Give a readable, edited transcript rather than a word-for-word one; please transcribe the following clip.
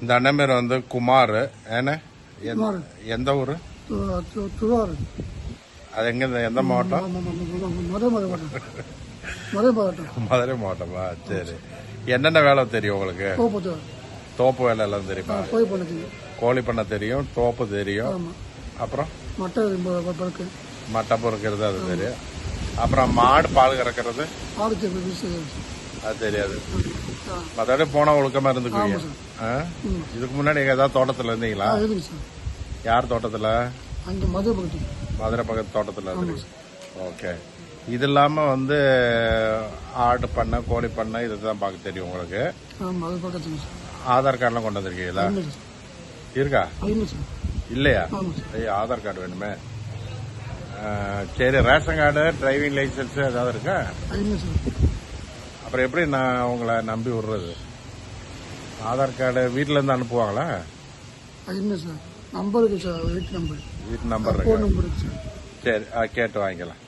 இந்த அண்ணன் பேர் வந்து குமார். ஏன்னா எந்த ஊர்? திருவாரூர். அது எங்க? எந்த மாவட்டம்? மதுரை மாவட்டமா? சரி. என்னென்ன வேலை தெரியும் உங்களுக்கு? தோப்பு வேலை எல்லாம் தெரியுமா? கோழி பண்ண தெரியும், தோப்பு தெரியும், அப்புறம் மட்டை பொறுக்கிறது அது தெரியும், அப்புறம் மாடு பால் கறக்கிறது அது தெரியாது. மற்றபடி போனா ஒழுக்கமா இருந்துக்குவீங்க. இதுக்கு முன்னாடி ஏதாவது தோட்டத்துல இருந்தீங்களா? யார் தோட்டத்துல? மதுரை பக்கத்து தோட்டத்துல இருந்து. ஓகே. இது இல்லாம வந்து ஆடு பண்ணை, கோழி பண்ணை இதுதான் பார்க்க தெரியும் உங்களுக்கு. ஆதார் கார்டுலாம் கொண்டு வந்திருக்கீங்களா? இருக்கா? இல்லையா? ஆதார் கார்டு வேணுமே. சரி, ரேஷன் கார்டு, டிரைவிங் லைசன்ஸ் ஏதாவது இருக்கா? அப்புறம் எப்படி நான் உங்களை நம்பி விடுறது? ஆதார் கார்டு வீட்டுல இருந்து அனுப்புவாங்களா? வீட்டு நம்பர் இருக்கு. சரி, கேட்டு வாங்கிக்கலாம்.